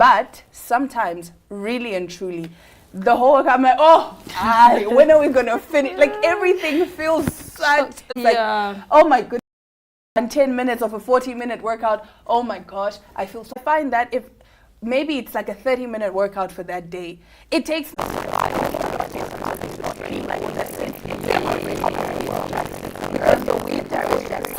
But sometimes, really and truly, the whole I'm like, when are we gonna finish? Like everything feels such like, oh my goodness. And 10 minutes of a 40-minute workout, oh my gosh, I feel so. I find that if maybe it's like a 30-minute workout for that day, it takes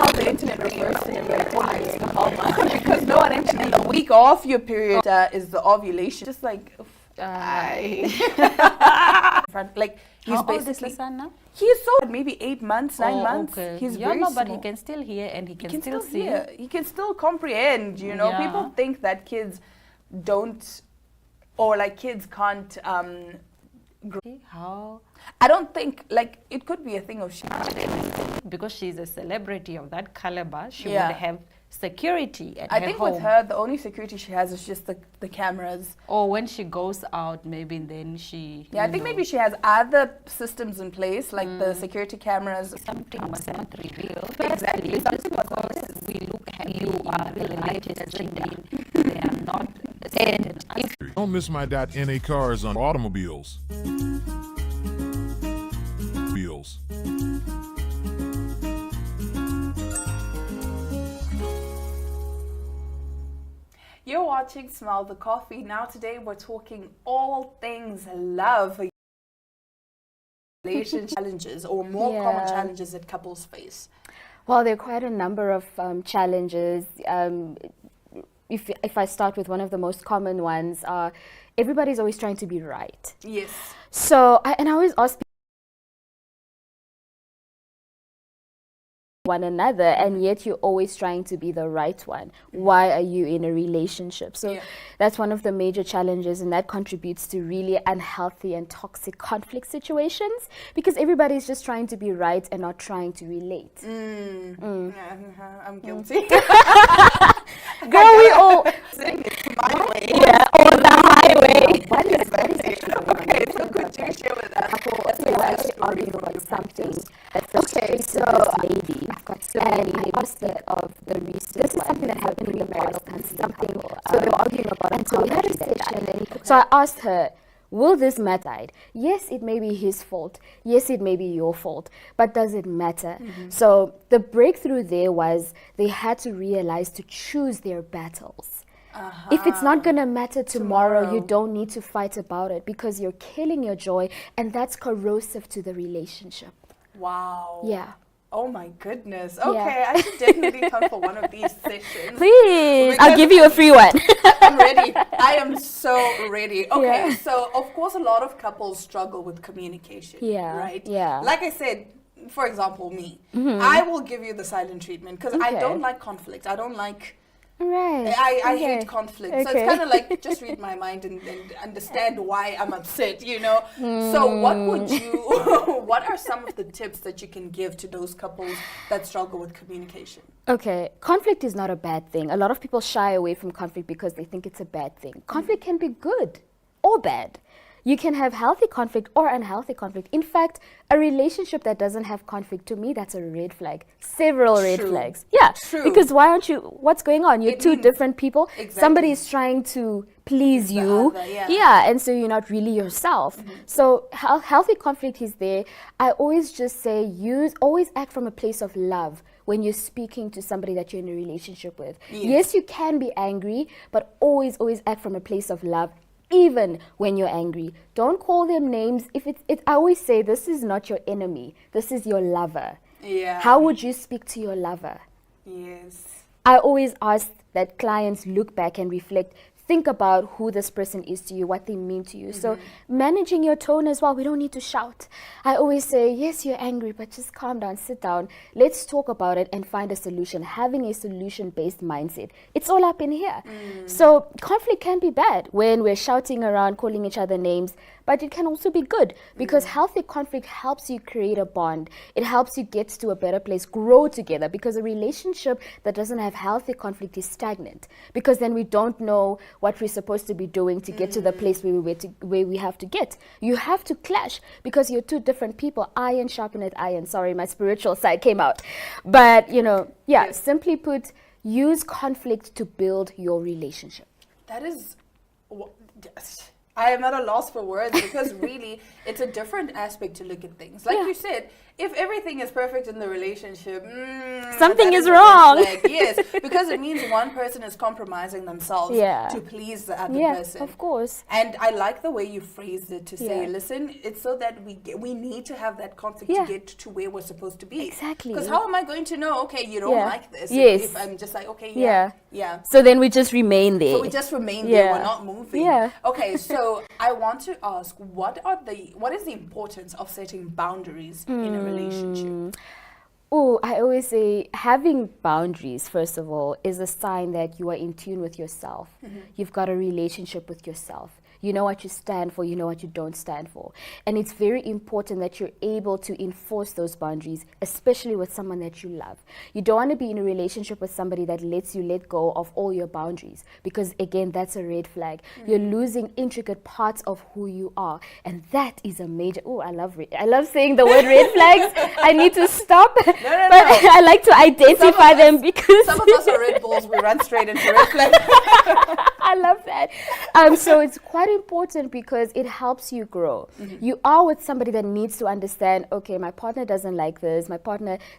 how the internet refers to it because no one actually the week off your period is the ovulation, just like like he's how old is basically the son now? he's so maybe 8 months, 9 months. Okay. He's yeah, very no, but small. he can still hear and he can still see. hear. He can still comprehend. You know, Yeah. people think that kids don't, or like kids can't. How? I don't think like it could be a thing of Because she's a celebrity of that caliber, she Yeah. would have security at I her think home. with her, the only security she has is just the cameras. Or when she goes out, maybe then she. Yeah, I think maybe she has other systems in place, like the security cameras. Something was not revealed. Exactly. Something because we look at you are related to something. They are not. And if Don't miss my .NA cars on automobiles. Wheels. You're watching Smell the Coffee. Now today we're talking all things love. Relationship challenges or more common challenges that couples face. Well, there are quite a number of challenges. If I start with one of the most common ones, everybody's always trying to be right. Yes. So, I always ask one another, and yet you're always trying to be the right one. Why are you in a relationship? So that's one of the major challenges, and that contributes to really unhealthy and toxic conflict situations because everybody's just trying to be right and not trying to relate. I'm guilty. Girl, we all saying it's my way. yeah, on the highway. What is Okay, so could you share with us? arguing about something that's so lady. And I asked her of the research. This is something that happened in the marriage something. So they were arguing about it. And so we had a session. So I asked her, will this matter? Yes, it may be his fault. Yes, it may be your fault. But does it matter? So the breakthrough there was they had to realize to choose their battles. If it's not going to matter tomorrow, you don't need to fight about it because you're killing your joy, and that's corrosive to the relationship. Wow. Yeah. Oh my goodness. Okay, I should definitely come for one of these sessions. Please, I'll give you a free one. I'm ready. I am so ready. Okay, Yeah. so of course a lot of couples struggle with communication. Yeah, Right? yeah. Like I said, for example, me, I will give you the silent treatment because I don't like conflict. I don't like... Right. I hate conflict. So it's kind of like just read my mind and understand why I'm upset, you know? So what are some of the tips that you can give to those couples that struggle with communication? Okay, conflict is not a bad thing. A lot of people shy away from conflict because they think it's a bad thing. Conflict can be good or bad. You can have healthy conflict or unhealthy conflict. In fact, a relationship that doesn't have conflict, to me, that's a red flag. Several red flags. Yeah, because why aren't you, what's going on? You're two different people. Exactly. Somebody is trying to please you. Other, and so you're not really yourself. So healthy conflict is there. I always just say always act from a place of love when you're speaking to somebody that you're in a relationship with. Yes, you can be angry, but always act from a place of love. Even when you're angry, don't call them names. I always say this is not your enemy. This is your lover. Yeah. How would you speak to your lover? Yes. I always ask that clients look back and reflect. Think about who this person is to you, what they mean to you. So managing your tone as well. We don't need to shout. I always say, yes, you're angry, but just calm down, sit down. Let's talk about it and find a solution. Having a solution-based mindset. It's all up in here. So conflict can be bad when we're shouting around, calling each other names, but it can also be good because healthy conflict helps you create a bond. It helps you get to a better place, grow together, because a relationship that doesn't have healthy conflict is stagnant because then we don't know what we're supposed to be doing to get to the place where we have to get. You have to clash because you're two different people. Iron sharpeneth iron. Sorry, my spiritual side came out. But, simply put, use conflict to build your relationship. That is I am at a loss for words because really it's a different aspect to look at things. Like you said, if everything is perfect in the relationship, something is wrong. Yes, because it means one person is compromising themselves to please the other person. Yeah, of course. And I like the way you phrased it to say, listen, it's so that we need to have that conflict to get to where we're supposed to be. Exactly. Because how am I going to know, okay, you don't like this? Yes. If I'm just like, okay, yeah. So then we just remain there. So we just remain there, we're not moving. Yeah. Okay, so I want to ask, what is the importance of setting boundaries in a relationship? Oh, I always say having boundaries, first of all, is a sign that you are in tune with yourself. You've got a relationship with yourself. You know what you stand for, you know what you don't stand for. And it's very important that you're able to enforce those boundaries, especially with someone that you love. You don't want to be in a relationship with somebody that lets you let go of all your boundaries, because again, that's a red flag. You're losing intricate parts of who you are. And that is a major, I love saying the word red flags. I need to stop. No. I like to identify them because some of us are Red Bulls, we run straight into red flags. I love that. So it's quite important because it helps you grow. You are with somebody that needs to understand, okay, my partner doesn't like this,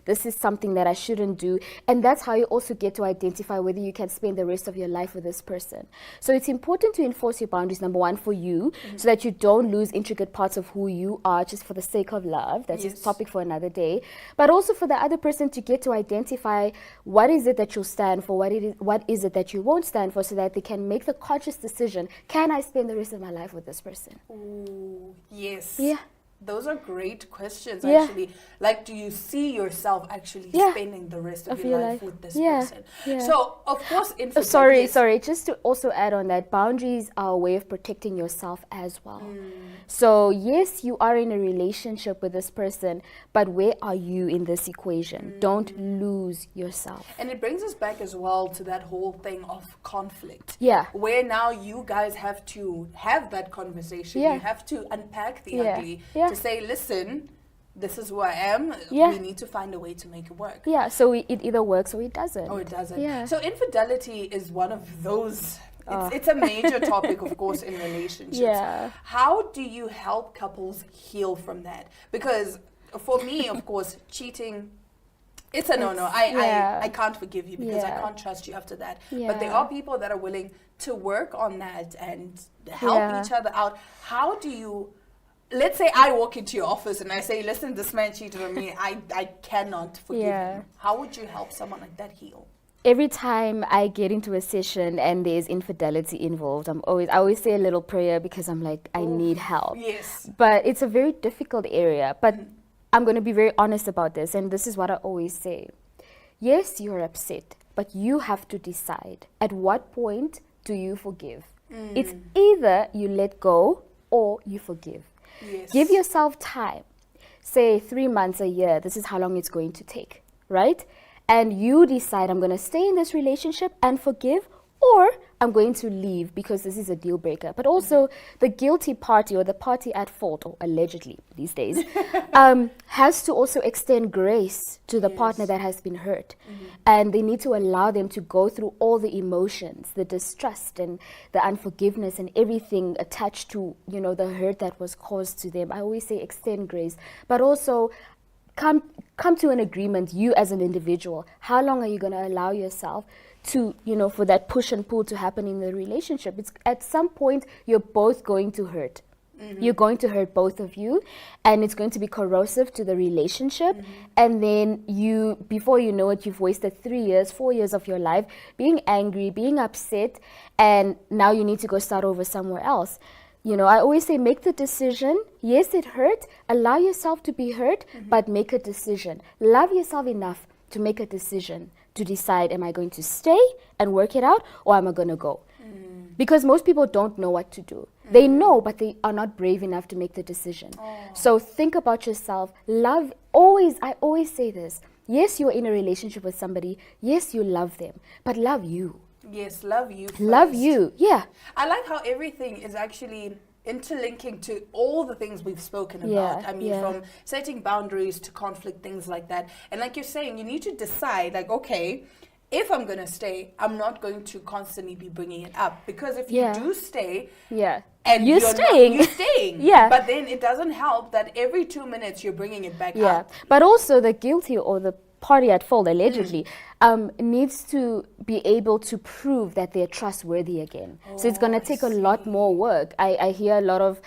this is something that I shouldn't do. And that's how you also get to identify whether you can spend the rest of your life with this person. So it's important to enforce your boundaries, number one, for you, so that you don't lose intricate parts of who you are just for the sake of love. That's a topic for another day. But also for the other person to get to identify what is it that you'll stand for, what is it that you won't stand for, so that they can make the conscious decision, can I spend the rest of my life with this person? Ooh, yes. Yeah. Those are great questions, actually. Like, do you see yourself actually spending the rest of your life with this person? Yeah. So, of course, infidelity. Sorry. Just to also add on that, boundaries are a way of protecting yourself as well. So, yes, you are in a relationship with this person, but where are you in this equation? Don't lose yourself. And it brings us back as well to that whole thing of conflict. Yeah. Where now you guys have to have that conversation. Yeah. You have to unpack the ugly. Yeah. To say, listen, this is who I am. Yeah. We need to find a way to make it work. Yeah, so it either works or it doesn't. Or it doesn't. Yeah. So infidelity is one of those. It's a major topic, of course, in relationships. Yeah. How do you help couples heal from that? Because for me, of course, cheating, it's a no-no. I can't forgive you because I can't trust you after that. Yeah. But there are people that are willing to work on that and help each other out. How do you... Let's say I walk into your office and I say, listen, this man cheated on me. I cannot forgive him. How would you help someone like that heal? Every time I get into a session and there's infidelity involved, I always say a little prayer because I'm like, I need help. Yes. But it's a very difficult area. But I'm going to be very honest about this. And this is what I always say. Yes, you're upset, but you have to decide at what point do you forgive. It's either you let go or you forgive. Yes. Give yourself time. Say 3 months, a year. This is how long it's going to take, right? And you decide, I'm going to stay in this relationship and forgive, or I'm going to leave because this is a deal breaker. But also the guilty party or the party at fault, or allegedly these days, has to also extend grace to the partner that has been hurt. And they need to allow them to go through all the emotions, the distrust and the unforgiveness and everything attached to, the hurt that was caused to them. I always say extend grace, but also come to an agreement, you as an individual. How long are you going to allow yourself to, for that push and pull to happen in the relationship? It's at some point you're both going to hurt. You're going to hurt both of you, and it's going to be corrosive to the relationship. And then before you know it, you've wasted 3 years, 4 years of your life being angry, being upset, and now you need to go start over somewhere else. I always say, make the decision. Yes, it hurt. Allow yourself to be hurt, but make a decision. Love yourself enough to make a decision, to decide, am I going to stay and work it out, or am I going to go? Because most people don't know what to do. They know, but they are not brave enough to make the decision. So think about yourself. I always say this. Yes, you're in a relationship with somebody. Yes, you love them, but love you. Yes, love you first. Love you, yeah. I like how everything is actually interlinking to all the things we've spoken about. I mean, from setting boundaries to conflict, things like that. And like you're saying, you need to decide, like, okay, if I'm going to stay, I'm not going to constantly be bringing it up, because if you Yeah. do stay, Yeah. and You're staying. you're staying. Yeah. But then it doesn't help that every 2 minutes you're bringing it back Yeah, up. but also the guilty or the party at fault, allegedly, needs to be able to prove that they're trustworthy again. So it's going to take a lot more work. I hear a lot of,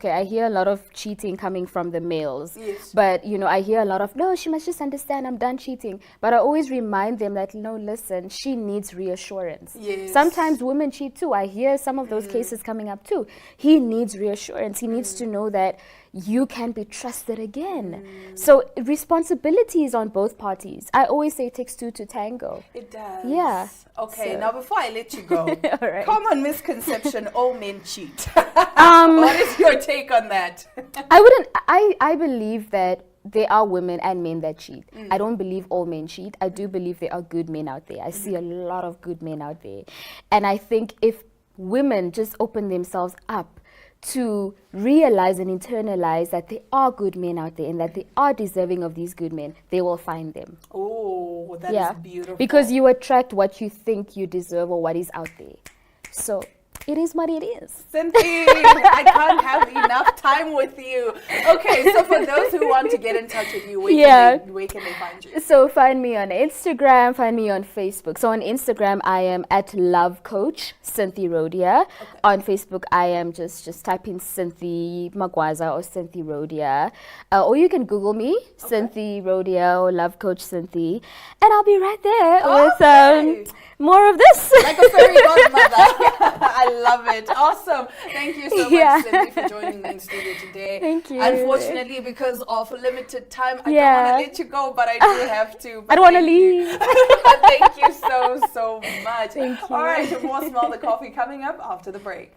I hear a lot of cheating coming from the males. Yes. But, I hear a lot of, no, she must just understand I'm done cheating. But I always remind them that, no, listen, she needs reassurance. Yes. Sometimes women cheat too. I hear some of those cases coming up too. He needs reassurance. He needs to know that you can be trusted again. So responsibility is on both parties. I always say it takes two to tango. It does. Yeah. Okay, So- now before I let you go, All right. common misconception, all men cheat. What is your take on that? I believe that there are women and men that cheat. I don't believe all men cheat. I do believe there are good men out there. I see a lot of good men out there. And I think if women just open themselves up to realize and internalize that there are good men out there and that they are deserving of these good men, they will find them. Oh, that is beautiful. Because you attract what you think you deserve or what is out there. So it is what it is. Cynthia, I can't have enough time with you. Okay, so for those who want to get in touch with you, where can they find you? So find me on Instagram, find me on Facebook. So on Instagram, I am at Love Coach Cynthia Rhodia. Okay. On Facebook, I am just type in Cynthia Magwaza or Cynthia Rhodia. Or you can Google me, Cynthia Rhodia or Love Coach Cynthia. And I'll be right there with more of this. Like a fairy godmother. I love it. Awesome. Thank you so much, Cynthia, for joining me in studio today. Thank you. Unfortunately, because of limited time, I don't want to let you go, but I do have to. I don't want to leave. Thank you so much. Thank you. All right, more Smell the Coffee coming up after the break.